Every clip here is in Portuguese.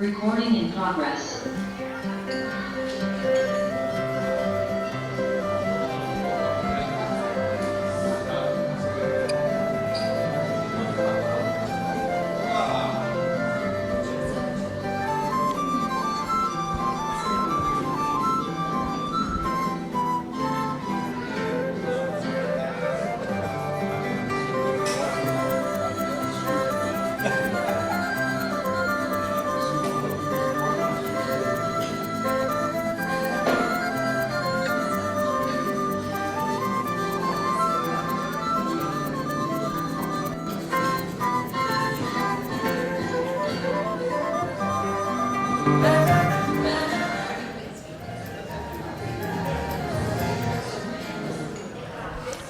Recording in progress.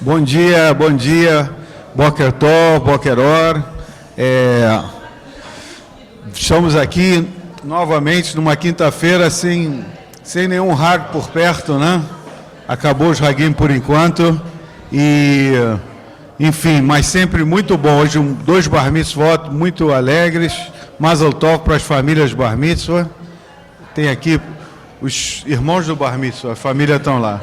Bom dia, Boker Tov, Boker Or. Estamos aqui novamente numa quinta-feira sem nenhum Hag por perto, né? Acabou os Hagim por enquanto. E, enfim, mas sempre muito bom. Hoje dois Bar Mitzvot muito alegres. Mazel Tov para as famílias Bar Mitzvah. Tem aqui os irmãos do Bar Mitzvah, a família estão lá.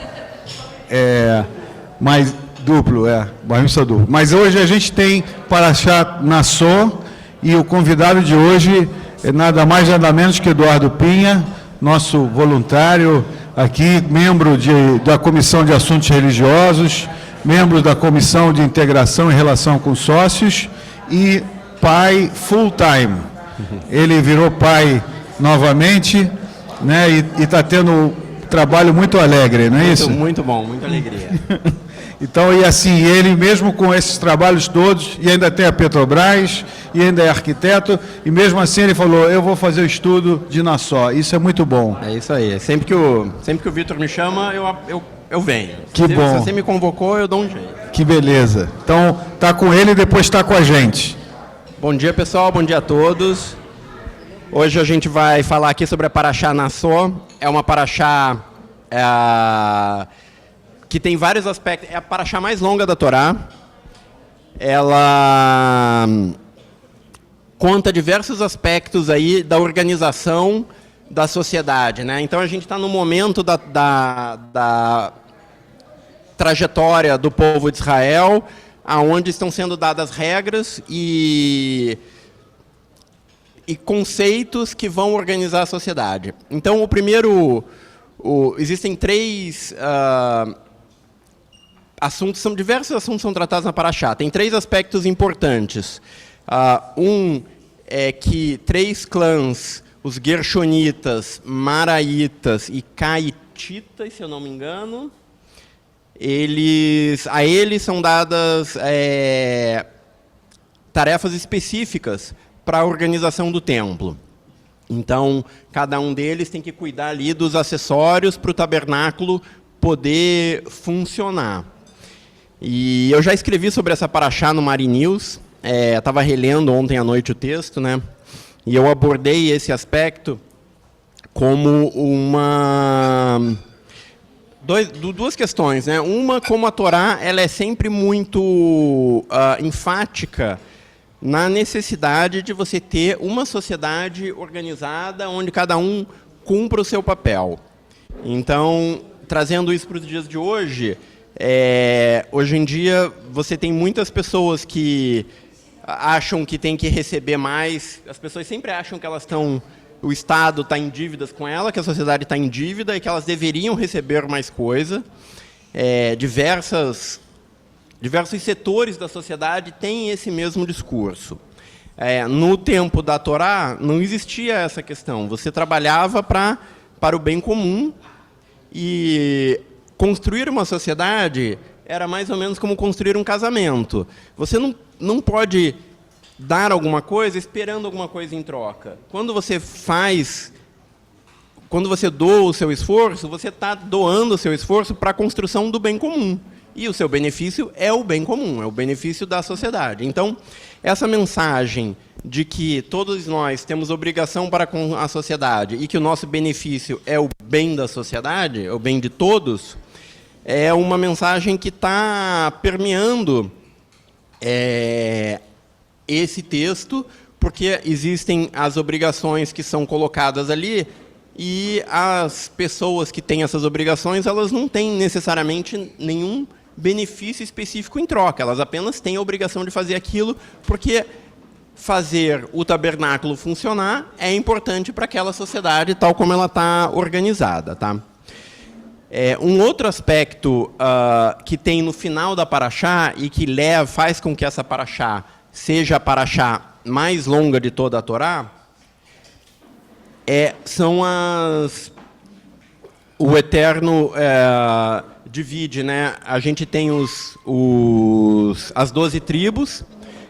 Mas duplo, Bar Mitzvah duplo. Mas hoje a gente tem Parashat Nassó e o convidado de hoje é nada mais nada menos que Eduardo Pinha, nosso voluntário aqui, membro da Comissão de Assuntos Religiosos, membro da Comissão de Integração e Relação com Sócios e pai full-time. Ele virou pai novamente, né, e está tendo um trabalho muito alegre, não é isso? Muito bom, muita alegria. Então, e assim, ele mesmo com esses trabalhos todos, e ainda tem a Petrobras, e ainda é arquiteto, e mesmo assim ele falou, eu vou fazer o estudo de Nassó. Isso é muito bom. É isso aí. Sempre que o Vitor me chama, eu venho. Que bom. Se você me convocou, eu dou um jeito. Que beleza. Então, tá com ele e depois está com a gente. Bom dia, pessoal. Bom dia a todos. Hoje a gente vai falar aqui sobre a Parashá Nassó. É uma Parashá que tem vários aspectos. É a Parashá mais longa da Torá. Ela conta diversos aspectos aí da organização da sociedade, né? Então a gente está no momento da trajetória do povo de Israel, aonde estão sendo dadas regras e conceitos que vão organizar a sociedade. Então, existem três assuntos, diversos assuntos são tratados na Parashá. Tem três aspectos importantes. Um é que três clãs, os Gershonitas, Maraitas e Caititas, se eu não me engano, a eles são dadas tarefas específicas para a organização do templo. Então, cada um deles tem que cuidar ali dos acessórios para o tabernáculo poder funcionar. E eu já escrevi sobre essa Parashá no Mari News, estava relendo ontem à noite o texto, né? E eu abordei esse aspecto como duas questões, né? Uma, como a Torá ela é sempre muito enfática na necessidade de você ter uma sociedade organizada onde cada um cumpra o seu papel. Então, trazendo isso para os dias de hoje, hoje em dia você tem muitas pessoas que acham que tem que receber mais, as pessoas sempre acham que o Estado está em dívidas com ela, que a sociedade está em dívida e que elas deveriam receber mais coisa. Diversos setores da sociedade têm esse mesmo discurso. No tempo da Torá, não existia essa questão. Você trabalhava para o bem comum e construir uma sociedade era mais ou menos como construir um casamento. Você não pode dar alguma coisa esperando alguma coisa em troca. Quando você doa o seu esforço, você está doando o seu esforço para a construção do bem comum. E o seu benefício é o bem comum, é o benefício da sociedade. Então, essa mensagem de que todos nós temos obrigação para com a sociedade e que o nosso benefício é o bem da sociedade, é o bem de todos, é uma mensagem que está permeando esse texto porque existem as obrigações que são colocadas ali e as pessoas que têm essas obrigações, elas não têm necessariamente nenhum benefício específico em troca, elas apenas têm a obrigação de fazer aquilo porque fazer o tabernáculo funcionar é importante para aquela sociedade tal como ela está organizada. Tá? Um outro aspecto que tem no final da paraxá e que faz com que essa paraxá seja a paraxá mais longa de toda a Torá, são o Eterno divide, né? A gente tem as 12 tribos,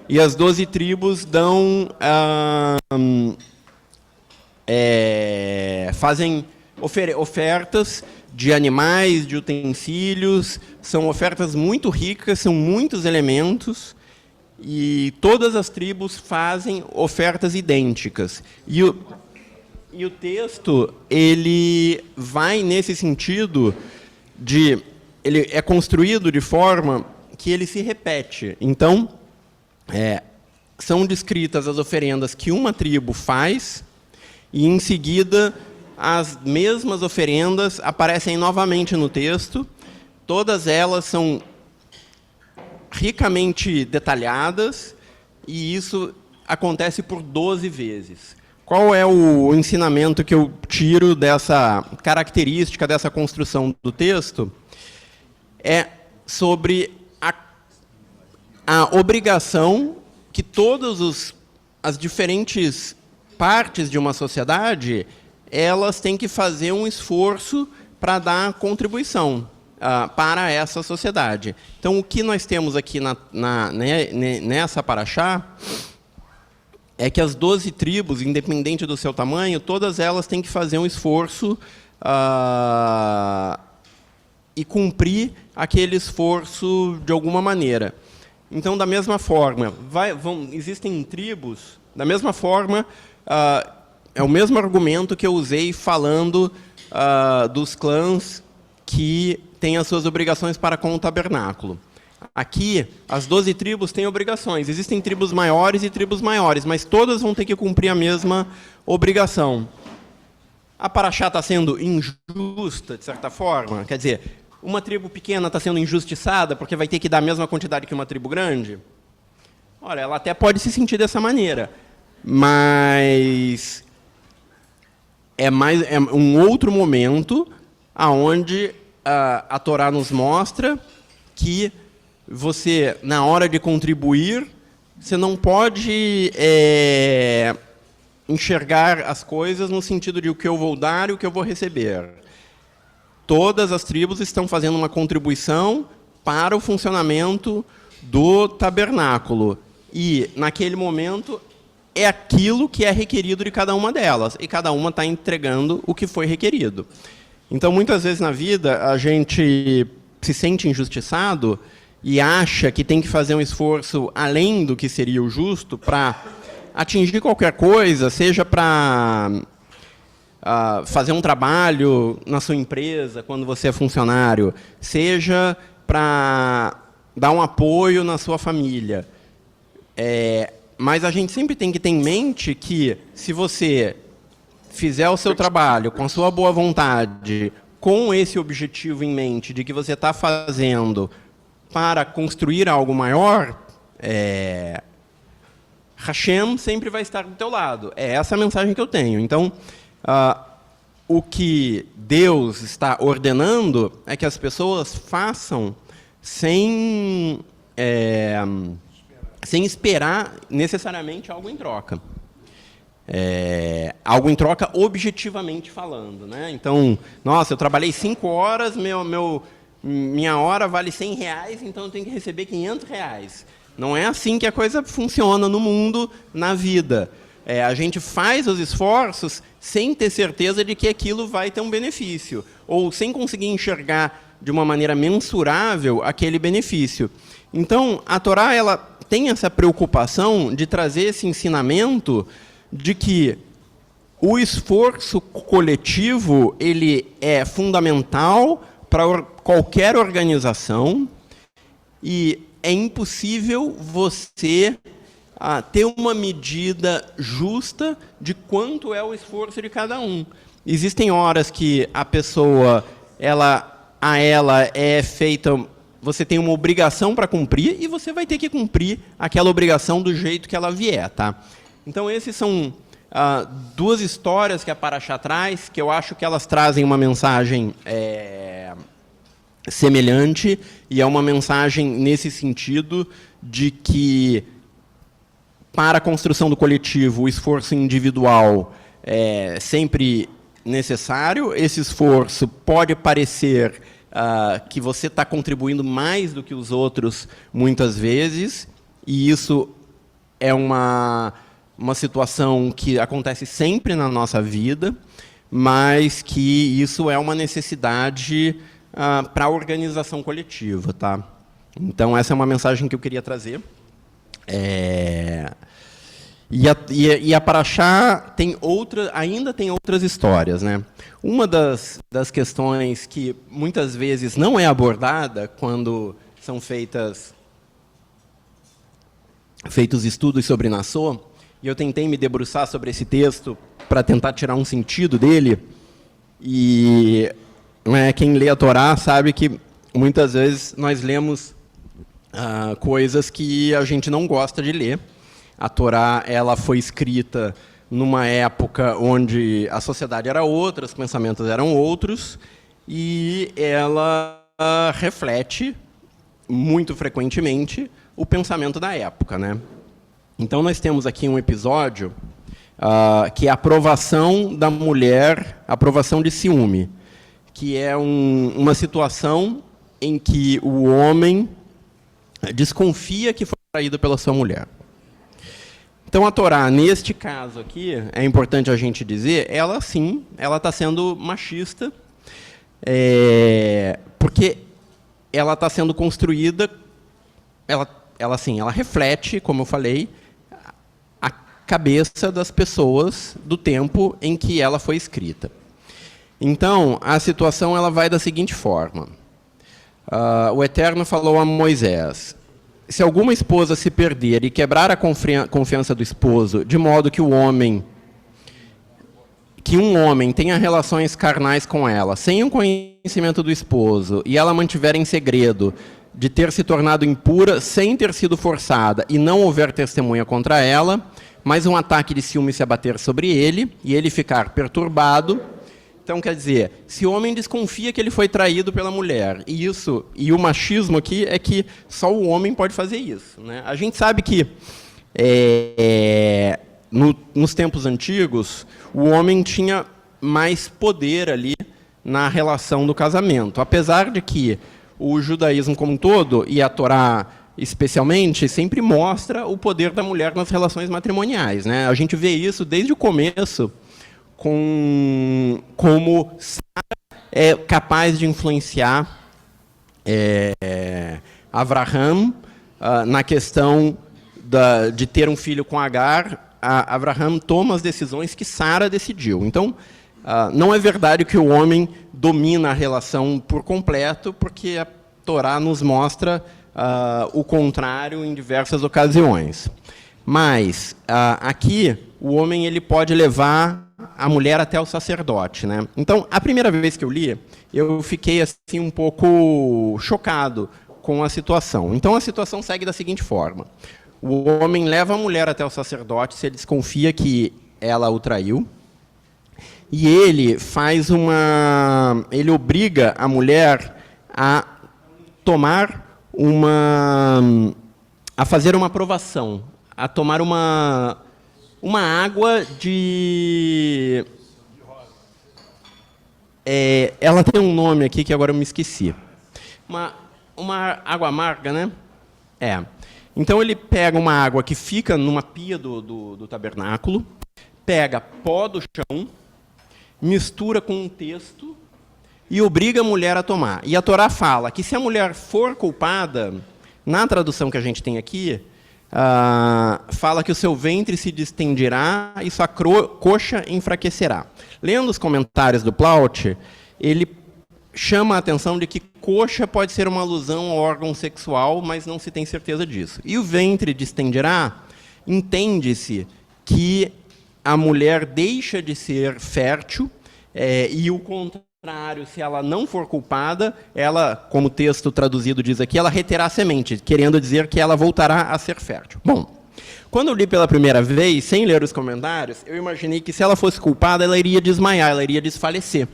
e as 12 tribos dão, fazem ofertas de animais, de utensílios, são ofertas muito ricas, são muitos elementos, e todas as tribos fazem ofertas idênticas. E o texto, ele vai nesse sentido ele é construído de forma que ele se repete. Então, são descritas as oferendas que uma tribo faz, e em seguida as mesmas oferendas aparecem novamente no texto. Todas elas são ricamente detalhadas, e isso acontece por 12 vezes. Qual é o ensinamento que eu tiro dessa característica, dessa construção do texto? É sobre a obrigação que todas as diferentes partes de uma sociedade, elas têm que fazer um esforço para dar contribuição para essa sociedade. Então, o que nós temos aqui nessa paraxá é que as 12 tribos, independente do seu tamanho, todas elas têm que fazer um esforço e cumprir aquele esforço de alguma maneira. Então, da mesma forma, existem tribos, da mesma forma, é o mesmo argumento que eu usei falando dos clãs que têm as suas obrigações para com o tabernáculo. Aqui, as 12 tribos têm obrigações. Existem tribos maiores e tribos maiores, mas todas vão ter que cumprir a mesma obrigação. A paraxá está sendo injusta, de certa forma? Quer dizer, uma tribo pequena está sendo injustiçada porque vai ter que dar a mesma quantidade que uma tribo grande? Olha, ela até pode se sentir dessa maneira, mas é um outro momento onde a Torá nos mostra que você, na hora de contribuir, você não pode enxergar as coisas no sentido de o que eu vou dar e o que eu vou receber. Todas as tribos estão fazendo uma contribuição para o funcionamento do tabernáculo. E, naquele momento, é aquilo que é requerido de cada uma delas. E cada uma está entregando o que foi requerido. Então, muitas vezes na vida, a gente se sente injustiçado e acha que tem que fazer um esforço além do que seria o justo para atingir qualquer coisa, seja para fazer um trabalho na sua empresa, quando você é funcionário, seja para dar um apoio na sua família. Mas a gente sempre tem que ter em mente que, se você fizer o seu trabalho com a sua boa vontade, com esse objetivo em mente de que você está fazendo para construir algo maior, Hashem sempre vai estar do teu lado. É essa a mensagem que eu tenho. Então, o que Deus está ordenando é que as pessoas façam sem esperar necessariamente algo em troca. Algo em troca objetivamente falando, né? Então, nossa, eu trabalhei 5 horas, minha hora vale R$100, então eu tenho que receber R$500. Não é assim que a coisa funciona no mundo, na vida. A gente faz os esforços sem ter certeza de que aquilo vai ter um benefício, ou sem conseguir enxergar de uma maneira mensurável aquele benefício. Então, a Torá, ela tem essa preocupação de trazer esse ensinamento de que o esforço coletivo ele é fundamental para qualquer organização, e é impossível você ter uma medida justa de quanto é o esforço de cada um. Existem horas que a pessoa, ela é feita, você tem uma obrigação para cumprir e você vai ter que cumprir aquela obrigação do jeito que ela vier, tá? Então, esses são duas histórias que a Paraxá traz, que eu acho que elas trazem uma mensagem semelhante, e é uma mensagem nesse sentido de que, para a construção do coletivo, o esforço individual é sempre necessário. Esse esforço pode parecer que você está contribuindo mais do que os outros, muitas vezes, e isso é uma situação que acontece sempre na nossa vida, mas que isso é uma necessidade para a organização coletiva, tá? Então, essa é uma mensagem que eu queria trazer. E a Paraxá ainda tem outras histórias, né? Uma das questões que muitas vezes não é abordada quando são feitos estudos sobre Nassau, e eu tentei me debruçar sobre esse texto para tentar tirar um sentido dele, e quem lê a Torá sabe que muitas vezes nós lemos coisas que a gente não gosta de ler. A Torá, ela foi escrita numa época onde a sociedade era outra, os pensamentos eram outros, e ela reflete, muito frequentemente, o pensamento da época, né? Então, nós temos aqui um episódio que é a aprovação da mulher, a aprovação de ciúme, que é uma situação em que o homem desconfia que foi traído pela sua mulher. Então, a Torá, neste caso aqui, é importante a gente dizer, ela sim, ela está sendo machista, porque ela está sendo construída, ela reflete, como eu falei, a cabeça das pessoas do tempo em que ela foi escrita. Então, a situação ela vai da seguinte forma. O Eterno falou a Moisés: se alguma esposa se perder e quebrar a confiança do esposo, de modo que um homem tenha relações carnais com ela, sem o conhecimento do esposo, e ela mantiver em segredo de ter se tornado impura sem ter sido forçada, e não houver testemunha contra ela, mas um ataque de ciúme se abater sobre ele, e ele ficar perturbado. Então, quer dizer, se o homem desconfia que ele foi traído pela mulher, e o machismo aqui é que só o homem pode fazer isso, né? A gente sabe que, nos tempos antigos, o homem tinha mais poder ali na relação do casamento, apesar de que o judaísmo como um todo, e a Torá especialmente, sempre mostra o poder da mulher nas relações matrimoniais, né? A gente vê isso desde o começo, como Sara é capaz de influenciar Avraham na questão de ter um filho com Agar. Avraham toma as decisões que Sara decidiu. Então, não é verdade que o homem domina a relação por completo, porque a Torá nos mostra o contrário em diversas ocasiões. Mas, aqui, o homem ele pode levar a mulher até o sacerdote, né? Então, a primeira vez que eu li, eu fiquei assim um pouco chocado com a situação. Então, a situação segue da seguinte forma: o homem leva a mulher até o sacerdote se ele desconfia que ela o traiu, e ele ele obriga a mulher a fazer uma provação, a tomar uma água de... ela tem um nome aqui que agora eu me esqueci. Uma água amarga, né? Então, ele pega uma água que fica numa pia do tabernáculo, pega pó do chão, mistura com um texto e obriga a mulher a tomar. E a Torá fala que se a mulher for culpada, na tradução que a gente tem aqui, fala que o seu ventre se distenderá e sua coxa enfraquecerá. Lendo os comentários do Plaut, ele chama a atenção de que coxa pode ser uma alusão ao órgão sexual, mas não se tem certeza disso. E o ventre distenderá entende-se que a mulher deixa de ser fértil e o contrário, se ela não for culpada, ela, como o texto traduzido diz aqui, ela reterá a semente, querendo dizer que ela voltará a ser fértil. Bom, quando eu li pela primeira vez, sem ler os comentários, eu imaginei que se ela fosse culpada, ela iria desmaiar, ela iria desfalecer.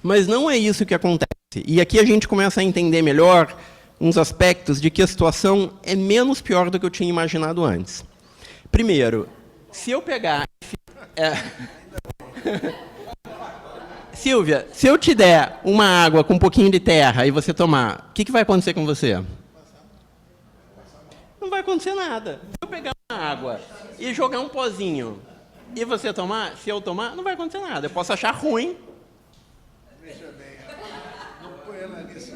Mas não é isso que acontece. E aqui a gente começa a entender melhor uns aspectos de que a situação é menos pior do que eu tinha imaginado antes. Primeiro, se eu pegar... Silvia, se eu te der uma água com um pouquinho de terra e você tomar, o que vai acontecer com você? Não vai acontecer nada. Se eu pegar uma água e jogar um pozinho e você tomar, se eu tomar, não vai acontecer nada. Eu posso achar ruim. Veja bem, não põe ela nisso.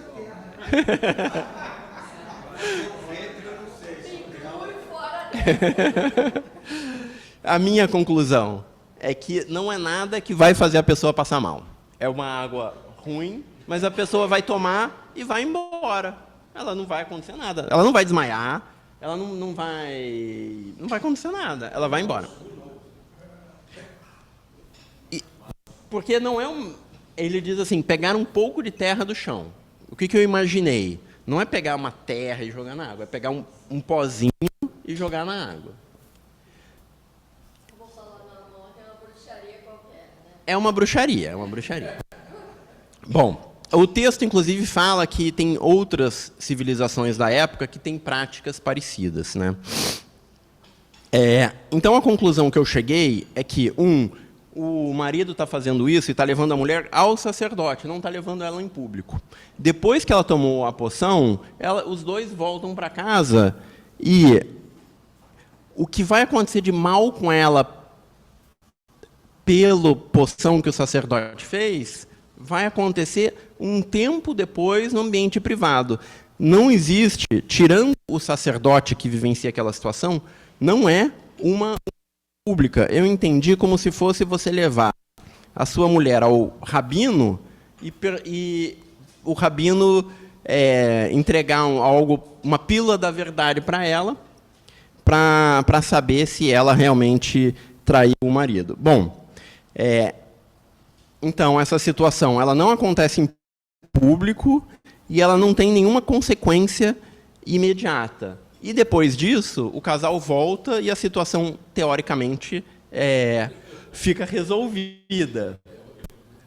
A minha conclusão é que não é nada que vai fazer a pessoa passar mal. É uma água ruim, mas a pessoa vai tomar e vai embora. Ela não vai acontecer nada. Ela não vai desmaiar, ela não vai acontecer nada. Ela vai embora. Porque não é um... Ele diz assim, pegar um pouco de terra do chão. O que eu imaginei? Não é pegar uma terra e jogar na água, é pegar um pozinho e jogar na água. É uma bruxaria. Bom, o texto, inclusive, fala que tem outras civilizações da época que têm práticas parecidas, né? Então, a conclusão que eu cheguei é que, o marido está fazendo isso e está levando a mulher ao sacerdote, não está levando ela em público. Depois que ela tomou a poção, os dois voltam para casa e o que vai acontecer de mal com ela pela poção que o sacerdote fez, vai acontecer um tempo depois no ambiente privado. Não existe, tirando o sacerdote que vivencia aquela situação, não é uma pública. Eu entendi como se fosse você levar a sua mulher ao rabino e o rabino entregar uma pílula da verdade para ela, para saber se ela realmente traiu o marido. Bom, então, essa situação ela não acontece em público e ela não tem nenhuma consequência imediata. E depois disso, o casal volta e a situação, teoricamente, fica resolvida.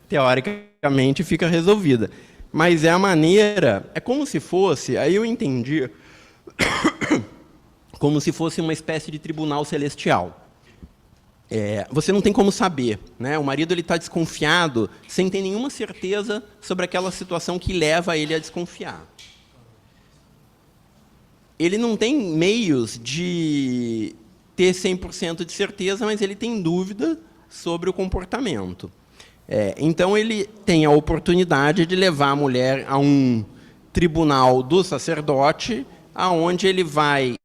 Teoricamente, fica resolvida. Mas é como se fosse, aí eu entendi, como se fosse uma espécie de tribunal celestial. Você não tem como saber, né? O marido está desconfiado, sem ter nenhuma certeza sobre aquela situação que leva ele a desconfiar. Ele não tem meios de ter 100% de certeza, mas ele tem dúvida sobre o comportamento. Então, ele tem a oportunidade de levar a mulher a um tribunal do sacerdote, aonde ele vai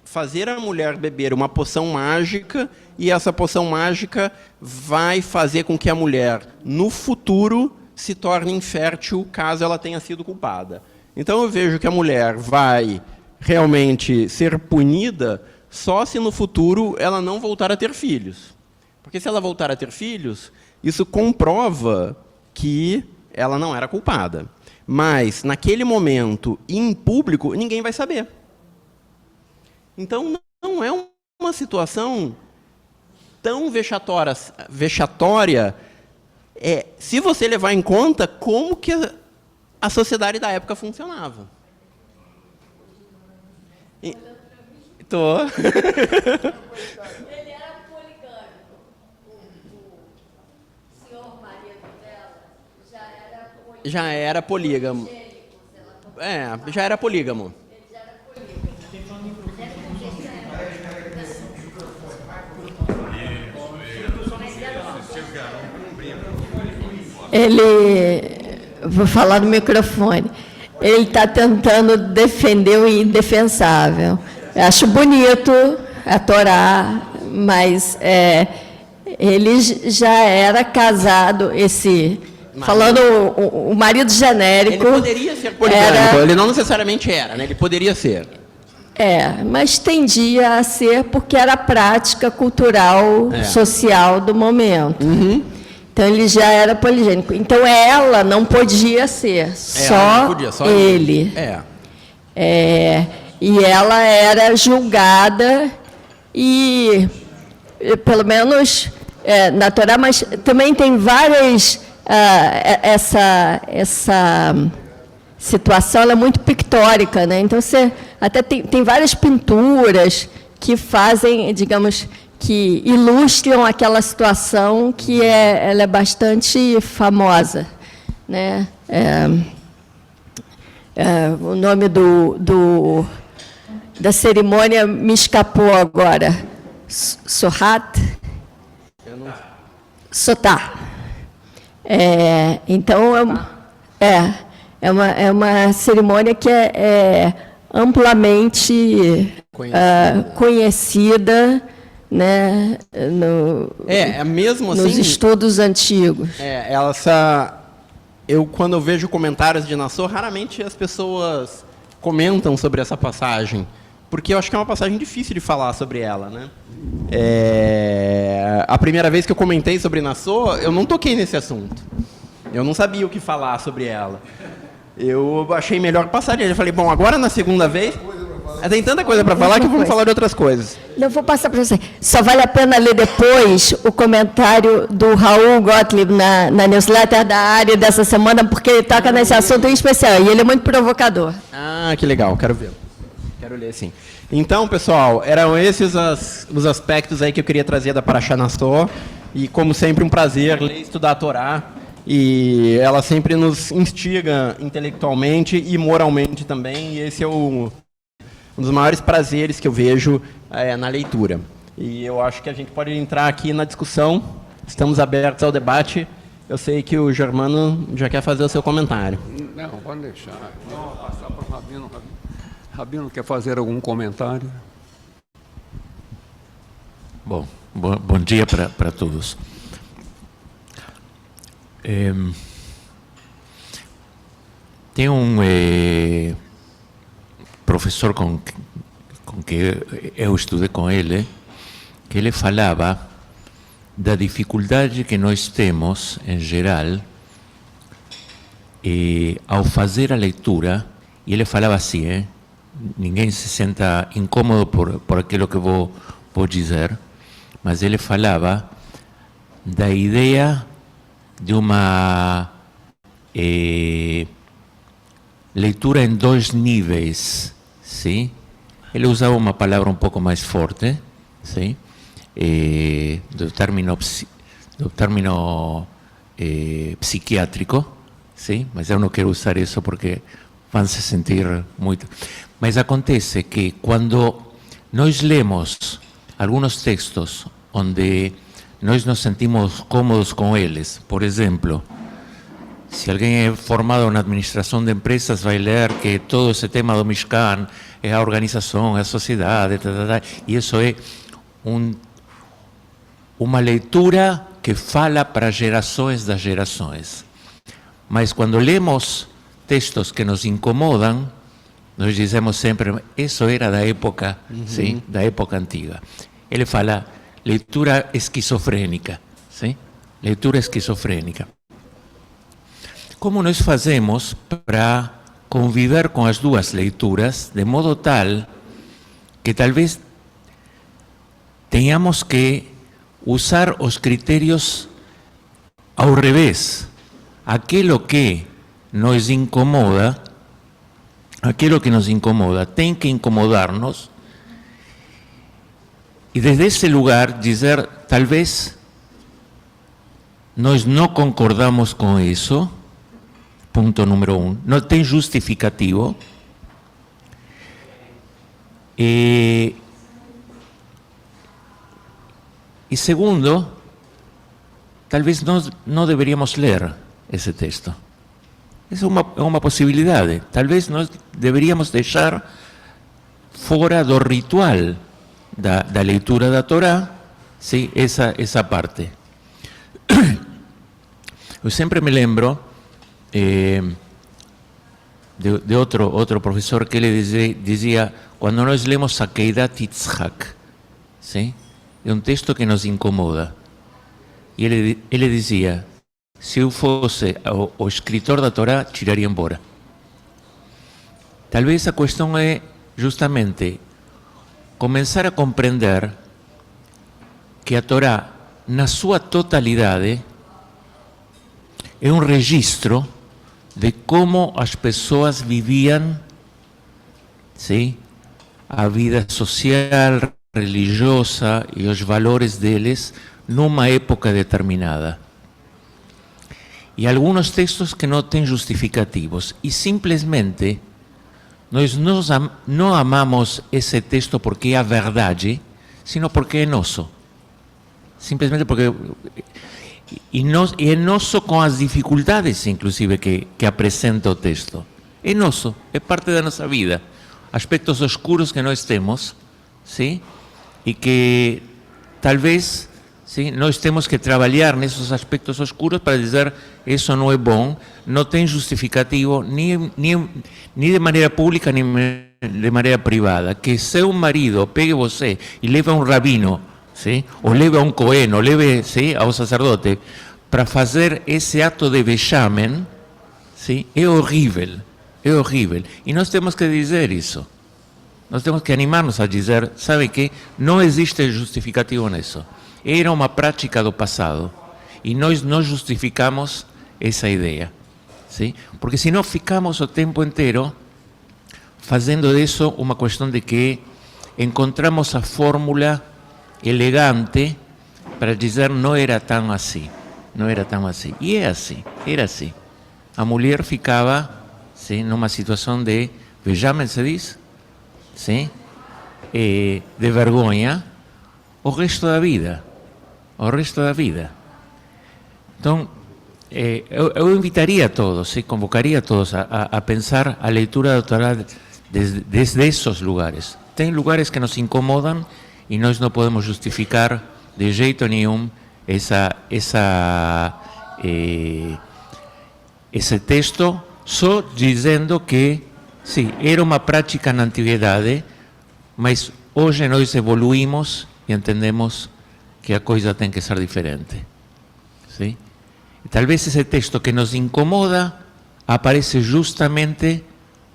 fazer a mulher beber uma poção mágica, e essa poção mágica vai fazer com que a mulher, no futuro, se torne infértil, caso ela tenha sido culpada. Então, eu vejo que a mulher vai realmente ser punida só se no futuro ela não voltar a ter filhos. Porque se ela voltar a ter filhos, isso comprova que ela não era culpada. Mas, naquele momento, em público, ninguém vai saber. Então, não é uma situação tão vexatória, se você levar em conta como que a sociedade da época funcionava. Tô. Ele era poligâmico. O senhor marido dela já era polígamo. Já era polígamo. Vou falar no microfone, ele está tentando defender o indefensável. Eu acho bonito a Torá, mas ele já era casado, falando o marido genérico. Ele poderia ser poligâmico, ele não necessariamente era, né? Ele poderia ser. Mas tendia a ser porque era a prática cultural, social do momento. Então, ele já era poligênico. Então, ela não podia ser, só ele. E ela era julgada e pelo menos na Torá, mas também tem várias... essa situação ela é muito pictórica, né? Então, você até tem várias pinturas que fazem, digamos, que ilustram aquela situação que ela é bastante famosa, né? O nome da cerimônia me escapou agora. Sohat? Sotá. Então, é uma cerimônia que é amplamente conhecida, né, mesmo assim, nos estudos antigos. Quando eu vejo comentários de Nassau, raramente as pessoas comentam sobre essa passagem, porque eu acho que é uma passagem difícil de falar sobre ela, né? A primeira vez que eu comentei sobre Nassau, eu não toquei nesse assunto. Eu não sabia o que falar sobre ela. Eu achei melhor passar. Eu falei, bom, agora na segunda vez, tem tanta coisa para falar que vamos falar de outras coisas. Eu vou passar para você. Só vale a pena ler depois o comentário do Raul Gottlieb na newsletter da área dessa semana, porque ele toca nesse assunto em especial, e ele é muito provocador. Ah, que legal, quero ver. Quero ler, sim. Então, pessoal, eram esses os aspectos aí que eu queria trazer da Parashá Nassau, e como sempre um prazer ler e estudar a Torá, e ela sempre nos instiga intelectualmente e moralmente também, e esse é um dos maiores prazeres que eu vejo na leitura. E eu acho que a gente pode entrar aqui na discussão, estamos abertos ao debate. Eu sei que o Germano já quer fazer o seu comentário. Não, pode deixar. Não, passar para o Rabino. Rabino quer fazer algum comentário? Bom dia para todos. Tem um professor com que eu estudei com ele, que ele falava da dificuldade que nós temos, em geral, ao fazer a leitura, e ele falava assim, ninguém se senta incômodo por aquilo que vou dizer, mas ele falava da ideia de uma leitura em dois níveis, sim? Ele usava uma palavra um pouco mais forte, sim? Do término psiquiátrico, sim? Mas eu não quero usar isso porque vão se sentir muito. Mas acontece que quando nós lemos alguns textos onde nós nos sentimos cómodos com eles, por exemplo, se alguém é formado na administração de empresas, vai ler que todo esse tema do Mishkan é a organização, é a sociedade, e isso é uma leitura que fala para gerações das gerações. Mas quando lemos textos que nos incomodam, nós dizemos sempre, isso era da época, sim, da época antiga. Ele fala leitura esquizofrênica, sim? Leitura esquizofrênica. Como nós fazemos para conviver com as duas leituras de modo tal que talvez tenhamos que usar os critérios ao revés? Aquilo que nos incomoda tem que incomodar-nos, e desde esse lugar dizer, talvez nós não concordamos com isso, ponto número 1, não tem justificativo, e segundo, talvez nós não deveríamos ler esse texto. Essa é uma possibilidade. Talvez nós deveríamos deixar fora do ritual da leitura da Torá, sim, essa parte. Eu sempre me lembro de otro profesor que le decía, cuando nos leemos Akeidat Yitzhak, ¿sí? Es un texto que nos incomoda. E ele dizia, se eu fosse o escritor da Torá, tiraria embora. Talvez a questão é justamente começar a compreender que a Torá, na sua totalidade, é um registro de como as pessoas viviam, ¿sí? A vida social, religiosa e os valores deles numa época determinada. E alguns textos que não têm justificativos. E simplesmente nós não amamos esse texto porque é a verdade, sino porque é nosso. Simplesmente porque... E é nosso com as dificuldades, inclusive, que apresenta o texto. É nosso, é parte da nossa vida. Aspectos oscuros que nós temos, sim? E que talvez, sim, nós temos que trabalhar nesses aspectos oscuros para dizer isso não é bom, não tem justificativo, nem de maneira pública, nem de maneira privada. Que seu marido pegue você e leve a um rabino, ¿sí? O leve a um cohen, o leve, ¿sí? Ao sacerdote, para fazer esse ato de vexamen, ¿sí? É horrível, é horrível. E nós temos que dizer isso. Nós temos que animar-nos a dizer, sabe que não existe justificativo nisso. Era uma prática do passado. E nós não justificamos essa ideia. ¿Sí? Porque senão ficamos o tempo inteiro fazendo disso uma questão de que encontramos a fórmula elegante para dizer não era tão assim, não era tão assim. E é assim, era assim. A mulher ficava, sim, numa situação de vexame, se diz, sim, de vergonha, o resto da vida, o resto da vida. Então, eu invitaria a todos, convocaria a todos a pensar a leitura da Torá desde esses lugares. Tem lugares que nos incomodam e nós não podemos justificar de jeito nenhum esse texto, só dizendo que, sim, era uma prática na antiguidade, mas hoje nós evoluímos e entendemos que a coisa tem que ser diferente. Sim? E talvez esse texto que nos incomoda aparece justamente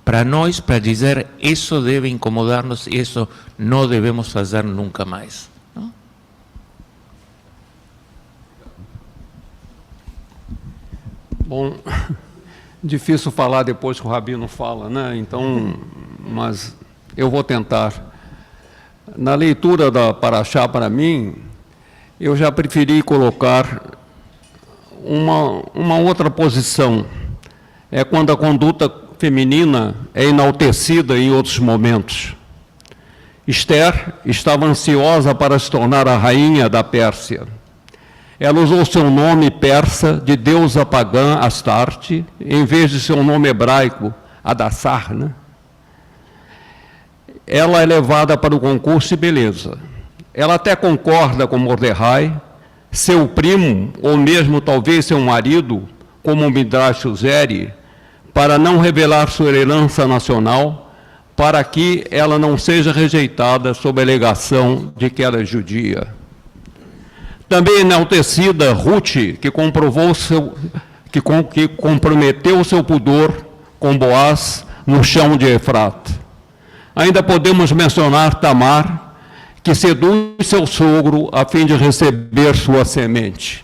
para nós, para dizer isso deve incomodar-nos e isso não devemos fazer nunca mais. Não? Bom, difícil falar depois que o Rabino fala, né? Então, mas eu vou tentar. Na leitura da Parashá, para mim, eu já preferi colocar uma outra posição. É quando a conduta feminina é enaltecida em outros momentos. Esther estava ansiosa para se tornar a rainha da Pérsia. Ela usou seu nome persa de deusa pagã Astarte, em vez de seu nome hebraico, Adassar, né? Ela é levada para o concurso de beleza. Ela até concorda com Mordecai, seu primo, ou mesmo talvez seu marido, como Midrash Uzeri, para não revelar sua herança nacional, para que ela não seja rejeitada sob a alegação de que ela é judia. Também enaltecida Ruth, que comprometeu seu pudor com Boaz no chão de Efrata. Ainda podemos mencionar Tamar, que seduz seu sogro a fim de receber sua semente.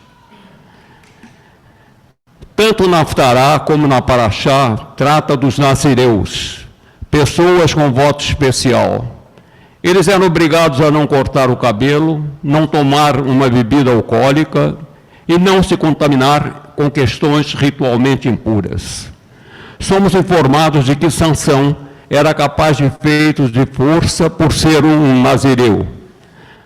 Tanto na Haftará como na Parashá trata dos nazireus, pessoas com voto especial. Eles eram obrigados a não cortar o cabelo, não tomar uma bebida alcoólica e não se contaminar com questões ritualmente impuras. Somos informados de que Sansão era capaz de feitos de força por ser um nazireu.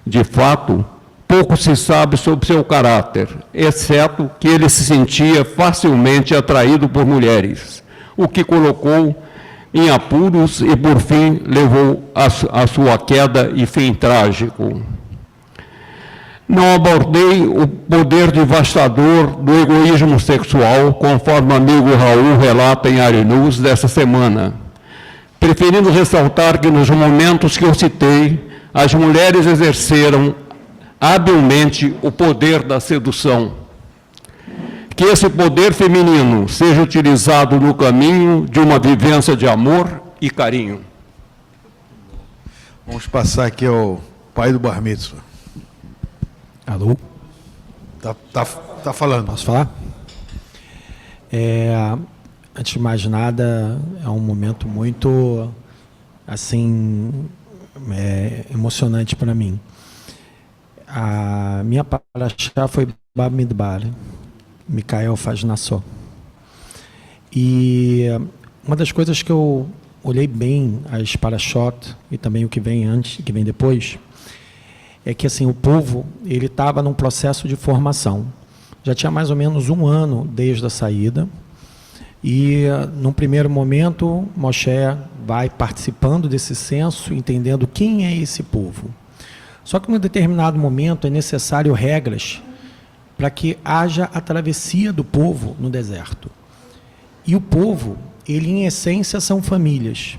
De fato, pouco se sabe sobre seu caráter, exceto que ele se sentia facilmente atraído por mulheres, o que colocou em apuros e, por fim, levou a sua queda e fim trágico. Não abordei o poder devastador do egoísmo sexual, conforme o amigo Raul relata em Arinews dessa semana, preferindo ressaltar que nos momentos que eu citei, as mulheres exerceram habilmente o poder da sedução. Que esse poder feminino seja utilizado no caminho de uma vivência de amor e carinho. Vamos passar aqui ao pai do bar mitzvah. Alô? Tá falando. Posso falar? Antes de mais nada, é um momento muito, assim, emocionante para mim. A minha parashá foi Bamidbar, Micael faz Nassó. E uma das coisas que eu olhei bem as parashot e também o que vem antes, que vem depois, é que assim o povo ele estava num processo de formação. Já tinha mais ou menos 1 ano desde a saída e num primeiro momento Moshe vai participando desse censo, entendendo quem é esse povo. Só que num determinado momento é necessário regras para que haja a travessia do povo no deserto. E o povo, ele em essência são famílias.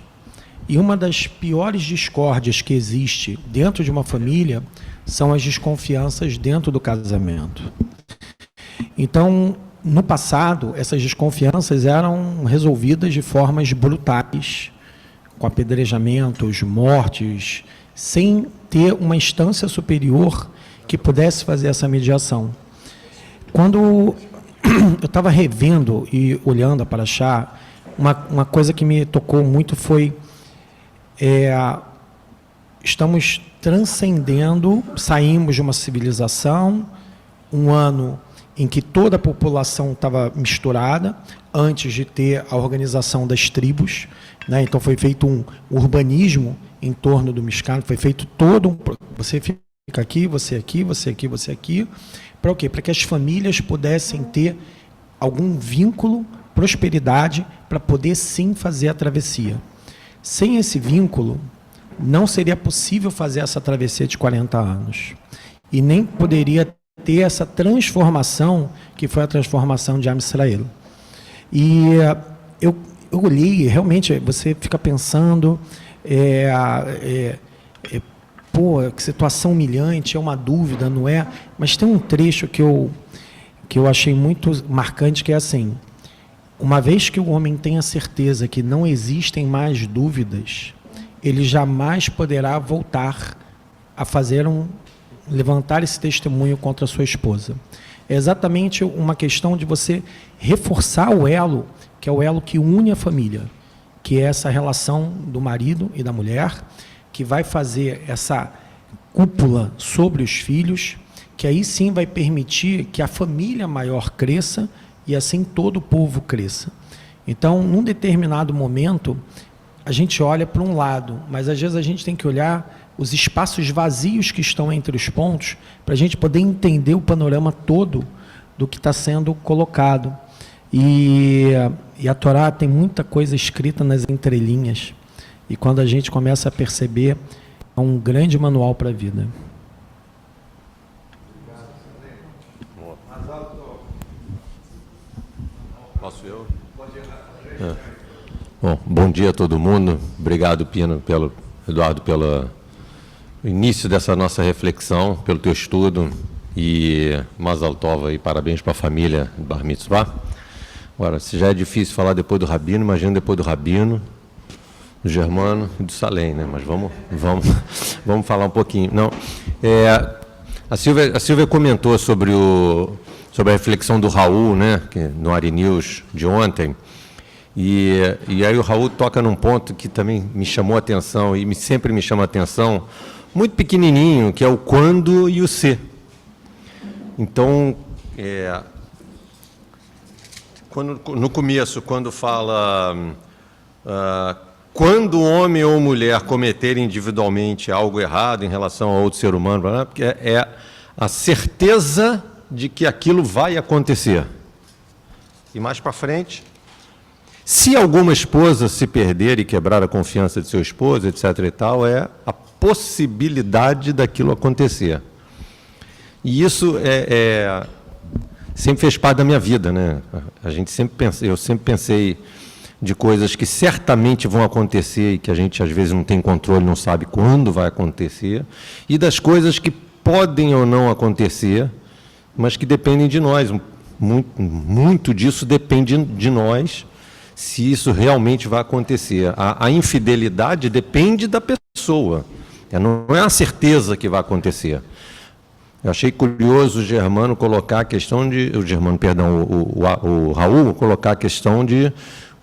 E uma das piores discórdias que existe dentro de uma família são as desconfianças dentro do casamento. Então, no passado, essas desconfianças eram resolvidas de formas brutais, com apedrejamentos, mortes, sem ter uma instância superior que pudesse fazer essa mediação. Quando eu estava revendo e olhando a Parashá, uma coisa que me tocou muito foi estamos transcendendo, saímos de uma civilização, 1 ano em que toda a população estava misturada, antes de ter a organização das tribos, né? Então foi feito um urbanismo em torno do Mishkan, foi feito todo você fica aqui, você aqui, você aqui, você aqui, para o quê? Para que as famílias pudessem ter algum vínculo, prosperidade, para poder sim fazer a travessia. Sem esse vínculo, não seria possível fazer essa travessia de 40 anos. E nem poderia ter essa transformação, que foi a transformação de Am Israel. E eu olhei, realmente, você fica pensando, pô, que situação humilhante, é uma dúvida, não é? Mas tem um trecho que eu achei muito marcante, que é assim: uma vez que o homem tem a certeza que não existem mais dúvidas, ele jamais poderá voltar a levantar esse testemunho contra a sua esposa. É exatamente uma questão de você reforçar o elo, que é o elo que une a família, que é essa relação do marido e da mulher, que vai fazer essa cúpula sobre os filhos, que aí sim vai permitir que a família maior cresça e assim todo o povo cresça. Então, num determinado momento, a gente olha para um lado, mas às vezes a gente tem que olhar os espaços vazios que estão entre os pontos, para a gente poder entender o panorama todo do que está sendo colocado. E a Torá tem muita coisa escrita nas entrelinhas, e quando a gente começa a perceber, é um grande manual para a vida. Posso eu? Bom dia a todo mundo. Obrigado, Pino, Eduardo, pelo início dessa nossa reflexão, pelo teu estudo. E Mazal Tov aí, parabéns para a família do Bar Mitzvah. Agora, se já é difícil falar depois do Rabino, imagina depois do Rabino, do Germano e do Salem, né? Mas vamos falar um pouquinho. Não, a Silvia comentou sobre a reflexão do Raul, né, no Arinews de ontem, e aí o Raul toca num ponto que também me chamou a atenção, e sempre me chama a atenção, muito pequenininho, que é o quando e o se. Então, no começo, quando fala... quando homem ou mulher cometerem individualmente algo errado em relação a outro ser humano, porque é a certeza de que aquilo vai acontecer. E mais para frente, se alguma esposa se perder e quebrar a confiança de seu esposo, etc. e tal, é a possibilidade daquilo acontecer. E isso sempre fez parte da minha vida, né? Eu sempre pensei de coisas que certamente vão acontecer e que a gente às vezes não tem controle, não sabe quando vai acontecer, e das coisas que podem ou não acontecer, mas que dependem de nós. Muito disso depende de nós, se isso realmente vai acontecer. A infidelidade depende da pessoa, não é a certeza que vai acontecer. Eu achei curioso o Germano colocar a questão de... o Raul colocar a questão de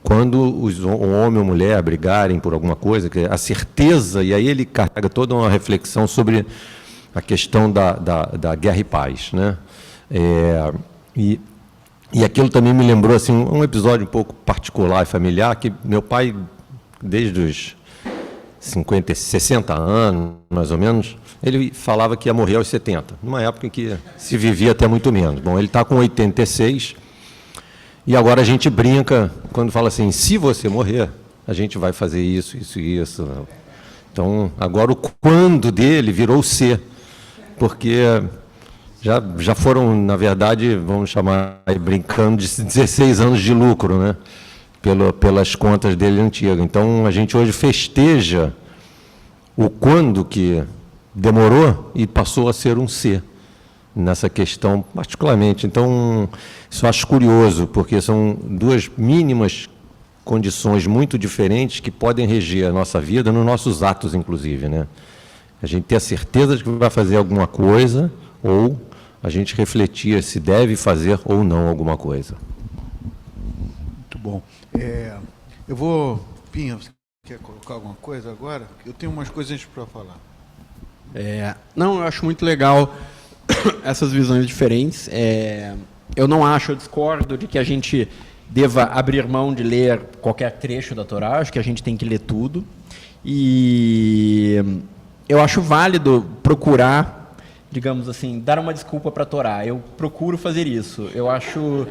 quando um homem ou mulher brigarem por alguma coisa, que a certeza, e aí ele carrega toda uma reflexão sobre a questão da guerra e paz, né? E aquilo também me lembrou assim, um episódio um pouco particular e familiar, que meu pai, desde os 60 anos, mais ou menos, ele falava que ia morrer aos 70, numa época em que se vivia até muito menos. Bom, ele está com 86, e agora a gente brinca quando fala assim, se você morrer, a gente vai fazer isso, isso e isso. Então, agora o quando dele virou o ser, porque já foram, na verdade, vamos chamar, brincando, de 16 anos de lucro, né? Pelas contas dele antigas. Então, a gente hoje festeja o quando que demorou e passou a ser um ser, nessa questão particularmente. Então, isso eu acho curioso, porque são duas mínimas condições muito diferentes que podem reger a nossa vida, nos nossos atos, inclusive, né? A gente ter a certeza de que vai fazer alguma coisa, ou a gente refletir se deve fazer ou não alguma coisa. Muito bom. Eu vou... Pinha, você quer colocar alguma coisa agora? Eu tenho umas coisas para falar. Não, eu acho muito legal essas visões diferentes. Eu não acho, eu discordo de que a gente deva abrir mão de ler qualquer trecho da Torá, acho que a gente tem que ler tudo. E eu acho válido procurar, digamos assim, dar uma desculpa para a Torá. Eu procuro fazer isso. Eu acho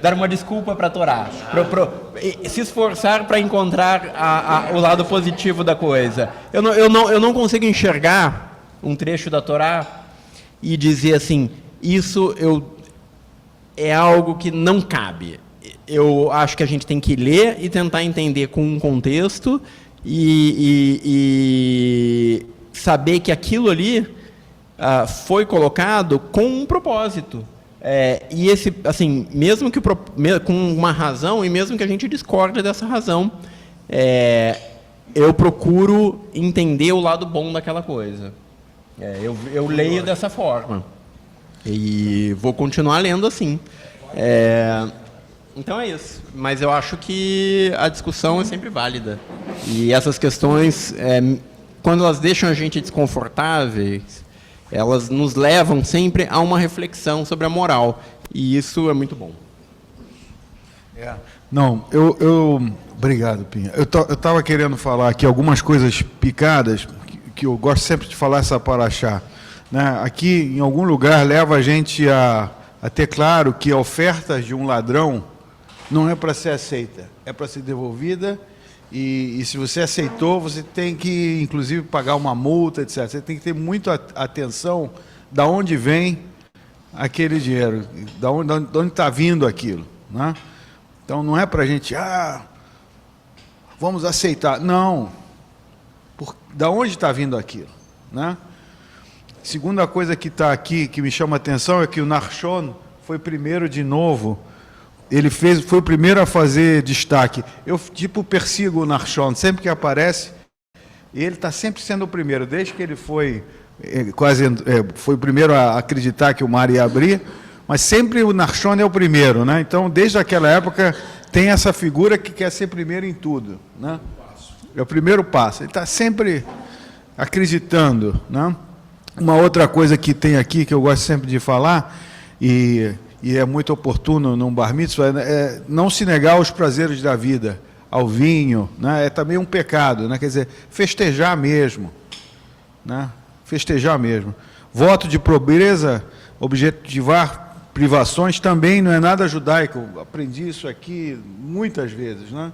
dar uma desculpa para a Torá. Se esforçar para encontrar o lado positivo da coisa. Eu não consigo enxergar um trecho da Torá e dizer assim, isso é algo que não cabe. Eu acho que a gente tem que ler e tentar entender com um contexto e saber que aquilo ali foi colocado com um propósito. E esse, assim, mesmo que com uma razão, e mesmo que a gente discorde dessa razão, eu procuro entender o lado bom daquela coisa. Eu leio dessa forma. E vou continuar lendo assim. Então é isso. Mas eu acho que a discussão é sempre válida. E essas questões, quando elas deixam a gente desconfortáveis, elas nos levam sempre a uma reflexão sobre a moral. E isso é muito bom. Não, obrigado, Pinha. Eu estava querendo falar aqui algumas coisas picadas, que eu gosto sempre de falar essa paraxá, né? Aqui, em algum lugar, leva a gente a ter claro que a oferta de um ladrão não é para ser aceita, é para ser devolvida, e se você aceitou, você tem que, inclusive, pagar uma multa, etc. Você tem que ter muita atenção de onde vem aquele dinheiro, de onde está vindo aquilo, né? Então, não é para a gente, vamos aceitar. Não. Da onde está vindo aquilo, né? Segunda coisa que está aqui, que me chama a atenção, é que o Nachshon foi primeiro de novo. Ele foi o primeiro a fazer destaque. Eu, persigo o Nachshon. Sempre que aparece, ele está sempre sendo o primeiro. Desde que ele foi foi o primeiro a acreditar que o mar ia abrir, mas sempre o Nachshon é o primeiro, né? Então, desde aquela época, tem essa figura que quer ser primeiro em tudo, né? É o primeiro passo. Ele está sempre acreditando, né? Uma outra coisa que tem aqui, que eu gosto sempre de falar, e é muito oportuno num bar mitzvah, é não se negar aos prazeres da vida, ao vinho, né? É também um pecado, né? Quer dizer, festejar mesmo, né? Festejar mesmo. Voto de pobreza, objetivar privações, também não é nada judaico. Eu aprendi isso aqui muitas vezes, né?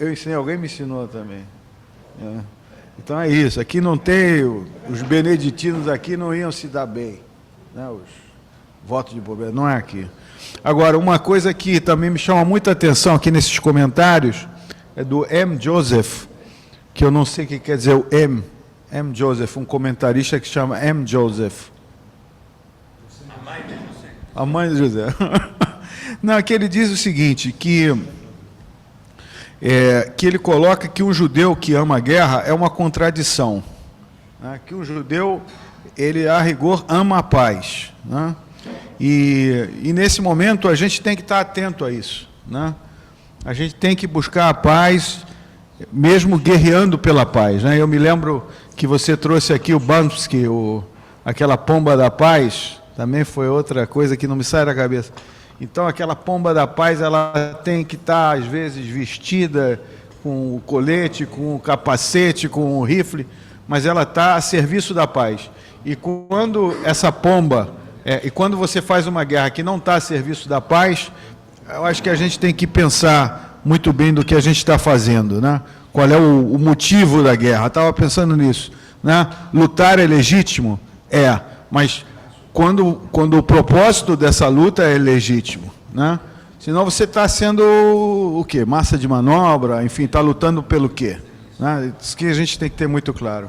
Eu ensinei, alguém me ensinou também. Então é isso, aqui não tem, os beneditinos aqui não iam se dar bem, né? Os votos de pobreza, não é aqui. Agora, uma coisa que também me chama muita atenção aqui nesses comentários, é do M. Joseph, que eu não sei o que quer dizer o M. M. Joseph, um comentarista que chama M. Joseph. A mãe de José. Não, que ele diz o seguinte, que ele coloca que um judeu que ama a guerra é uma contradição, né? Que um judeu, ele, a rigor, ama a paz, né? E nesse momento a gente tem que estar atento a isso, né? A gente tem que buscar a paz, mesmo guerreando pela paz, né? Eu me lembro que você trouxe aqui o Bamsky, aquela pomba da paz, também foi outra coisa que não me sai da cabeça. Então, aquela pomba da paz, ela tem que estar, às vezes, vestida com o colete, com o capacete, com o rifle, mas ela está a serviço da paz. E quando essa pomba, e quando você faz uma guerra que não está a serviço da paz, eu acho que a gente tem que pensar muito bem do que a gente está fazendo, né? Qual é o motivo da guerra? Eu estava pensando nisso, né? Lutar é legítimo? É, mas quando o propósito dessa luta é legítimo, né? Senão você está sendo o quê? Massa de manobra, enfim, está lutando pelo quê? Né? Isso que a gente tem que ter muito claro.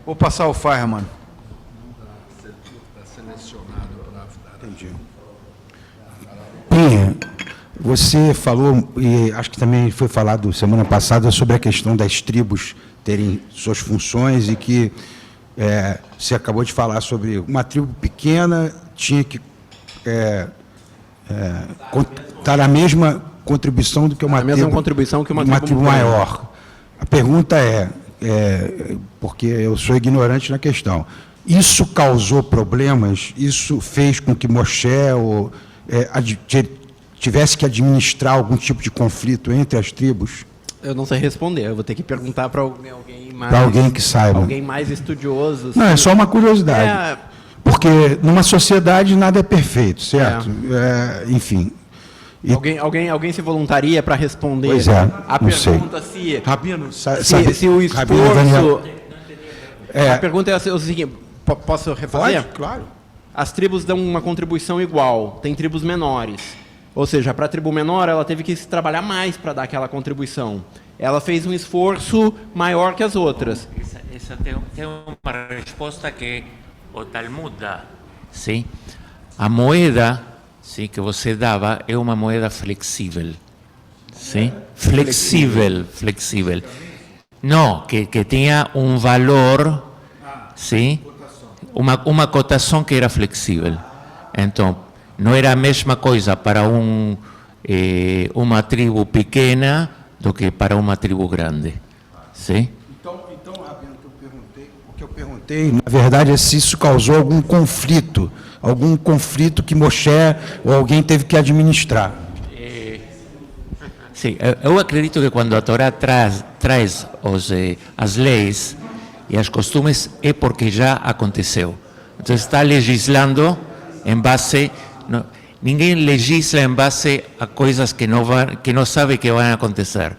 Vou passar o Fireman. Entendi. Pinha, você falou, e acho que também foi falado semana passada, sobre a questão das tribos terem suas funções e que você acabou de falar sobre uma tribo pequena tinha que estar na mesma contribuição do que uma tribo maior. A pergunta porque eu sou ignorante na questão, isso causou problemas? Isso fez com que Moshe tivesse que administrar algum tipo de conflito entre as tribos? Eu não sei responder, eu vou ter que perguntar para alguém mais... Para alguém que saiba. Alguém mais estudioso. Não, é só uma curiosidade. Porque numa sociedade nada é perfeito, certo? Enfim. Alguém se voluntaria para responder? Pois é, a não pergunta sei. se... Rabino, se o esforço... Rabino, a pergunta é o seguinte, posso refazer? Pode, claro. As tribos dão uma contribuição igual, tem tribos menores. Ou seja, para a tribo menor, ela teve que se trabalhar mais para dar aquela contribuição. Ela fez um esforço maior que as outras. Essa tem uma resposta que o Talmud dá. Sim? A moeda, sim, que você dava é uma moeda flexível. Sim? Flexível. Não, que tinha um valor, sim? Uma cotação que era flexível. Então, não era a mesma coisa para uma tribo pequena do que para uma tribo grande. Sim? Então, Rabino, o que eu perguntei, na verdade, é se isso causou algum conflito que Moshe ou alguém teve que administrar. Sim, eu acredito que quando a Torá traz as leis e as costumes é porque já aconteceu. Então está legislando em base... ninguém legisla em base a coisas que não sabe que vão acontecer.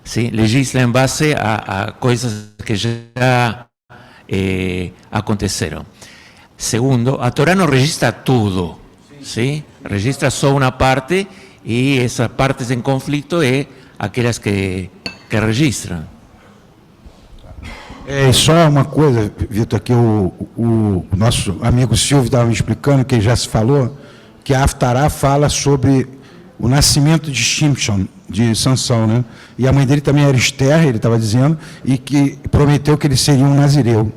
Sim? Legisla em base a coisas que já aconteceram. Segundo, a Torá não registra tudo. Sim? Registra só uma parte e essas partes em conflito é aquelas que registram. Só uma coisa, Vitor, que o nosso amigo Silvio estava me explicando, que já se falou, que a Haftará fala sobre o nascimento de Shimshon, de Sansão, né? E a mãe dele também era Esther, ele estava dizendo, e que prometeu que ele seria um nazireu.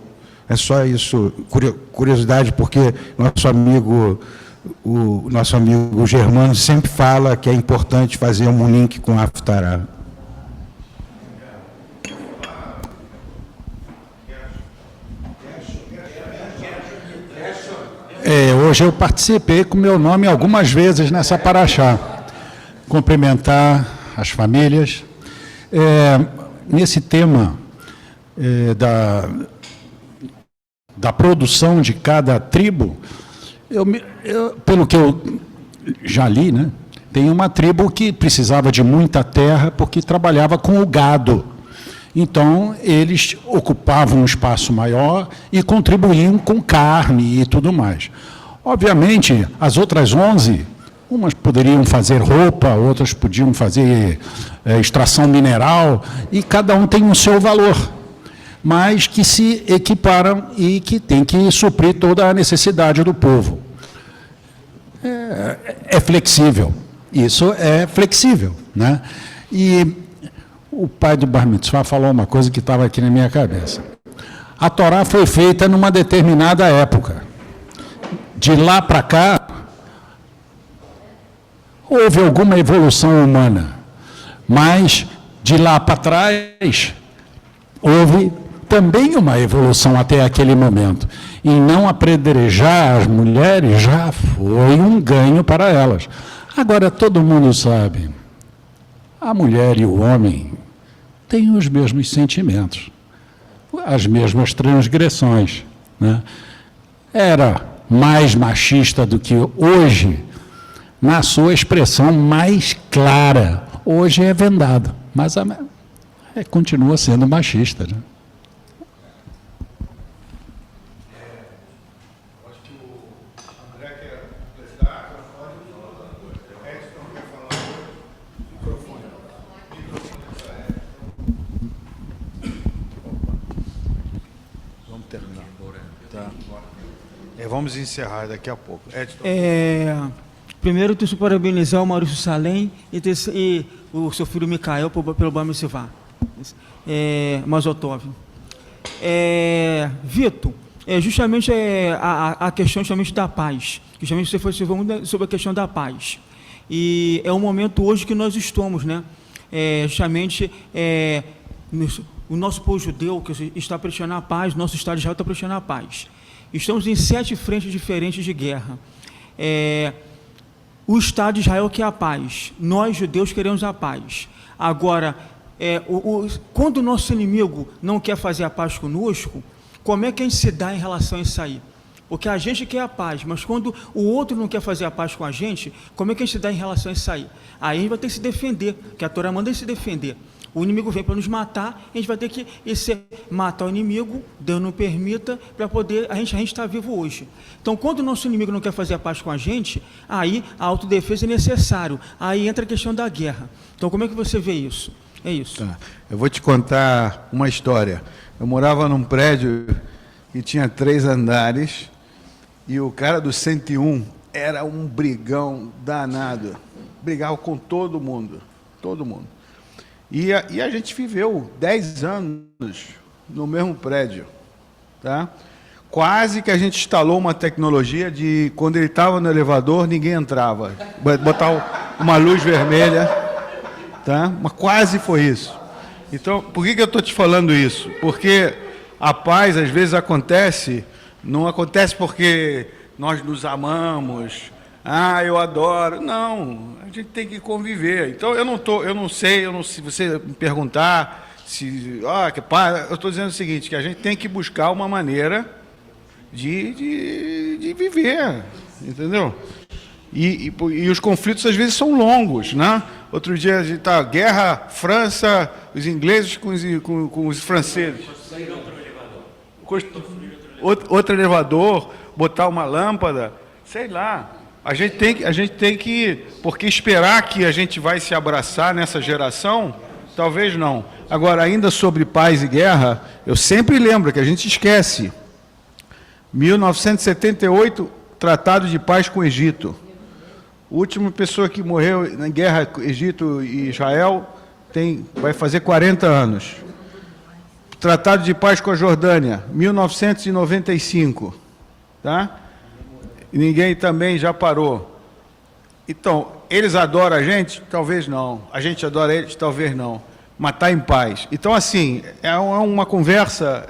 É só isso, curiosidade, porque o nosso amigo Germano sempre fala que é importante fazer um link com a Haftará. Hoje eu participei com meu nome algumas vezes nessa paraxá. Cumprimentar as famílias. Nesse tema da produção de cada tribo, pelo que eu já li, né, tem uma tribo que precisava de muita terra porque trabalhava com o gado. Então, eles ocupavam um espaço maior e contribuíam com carne e tudo mais. Obviamente, as outras 11, umas poderiam fazer roupa, outras podiam fazer extração mineral, e cada um tem o seu valor, mas que se equiparam e que tem que suprir toda a necessidade do povo. É flexível, isso é flexível, né? E o pai do Bar Mitzvah falou uma coisa que estava aqui na minha cabeça. A Torá foi feita numa determinada época. De lá para cá, houve alguma evolução humana, mas de lá para trás, houve também uma evolução até aquele momento. E não apedrejar as mulheres já foi um ganho para elas. Agora, todo mundo sabe, a mulher e o homem têm os mesmos sentimentos, as mesmas transgressões, né? Era mais machista do que hoje, na sua expressão mais clara. Hoje é vendado, mas continua sendo machista, né? Vamos encerrar daqui a pouco. Primeiro, preciso parabenizar o Maurício Salem e o seu filho Micael pelo Bar Mitzvah. Mazel Tov. Vitor, justamente a questão justamente da paz. Justamente você foi sobre a questão da paz. E é um momento hoje que nós estamos, né? Justamente o nosso povo judeu que está pressionando a paz, nosso Estado de Israel está pressionando a paz. Estamos em 7 frentes diferentes de guerra. O Estado de Israel quer a paz. Nós, judeus, queremos a paz. Agora, quando o nosso inimigo não quer fazer a paz conosco, como é que a gente se dá em relação a isso aí? Porque a gente quer a paz, mas quando o outro não quer fazer a paz com a gente, como é que a gente se dá em relação a isso aí? Aí a gente vai ter que se defender, porque a Torá manda se defender. O inimigo vem para nos matar, a gente vai ter que matar o inimigo, Deus não permita, para poder a gente estar vivo hoje. Então, quando o nosso inimigo não quer fazer a paz com a gente, aí a autodefesa é necessário. Aí entra a questão da guerra. Então, como é que você vê isso? É isso. Tá. Eu vou te contar uma história. Eu morava num prédio que tinha 3 andares e o cara do 101 era um brigão danado. Brigava com todo mundo. Todo mundo. E a gente viveu 10 anos no mesmo prédio, tá? Quase que a gente instalou uma tecnologia de, quando ele estava no elevador, ninguém entrava. Botar uma luz vermelha, tá? Mas quase foi isso. Então, por que eu estou te falando isso? Porque a paz, às vezes, não acontece porque nós nos amamos, eu adoro. Não, a gente tem que conviver. Então, eu não sei, se você me perguntar eu estou dizendo o seguinte, que a gente tem que buscar uma maneira de viver, entendeu? E os conflitos, às vezes, são longos, né? Outro dia, a gente está guerra, França, os ingleses com os franceses. Outro elevador, botar uma lâmpada, sei lá. A gente tem que, porque esperar que a gente vai se abraçar nessa geração, talvez não. Agora, ainda sobre paz e guerra, eu sempre lembro que a gente esquece. 1978, Tratado de Paz com o Egito. A última pessoa que morreu na guerra Egito e Israel vai fazer 40 anos. Tratado de Paz com a Jordânia, 1995. Tá? E ninguém também já parou. Então, eles adoram a gente? Talvez não. A gente adora eles? Talvez não. Mas está em paz. Então, assim, é uma conversa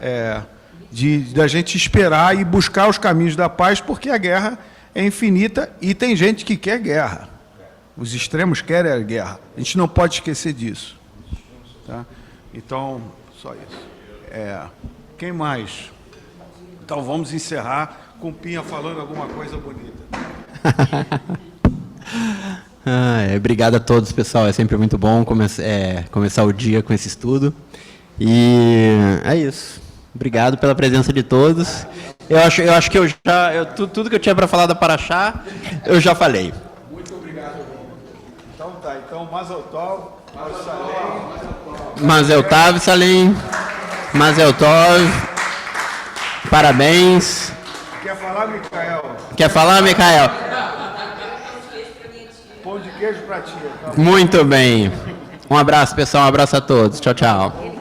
da gente esperar e buscar os caminhos da paz, porque a guerra é infinita e tem gente que quer guerra. Os extremos querem a guerra. A gente não pode esquecer disso. Tá? Então, só isso. Quem mais? Então, vamos encerrar com o Pinha falando alguma coisa bonita. Obrigado a todos, pessoal. É sempre muito bom começar o dia com esse estudo. E é isso. Obrigado pela presença de todos. Eu acho que tudo que eu tinha para falar da Paraxá, eu já falei. Muito obrigado. Então tá, então Mazel Tov, Salim, Mazel Tov, parabéns. Quer falar, Micael? Quer falar, Micael? Pão de queijo pra ti. Muito bem. Um abraço, pessoal, um abraço a todos. Tchau, tchau.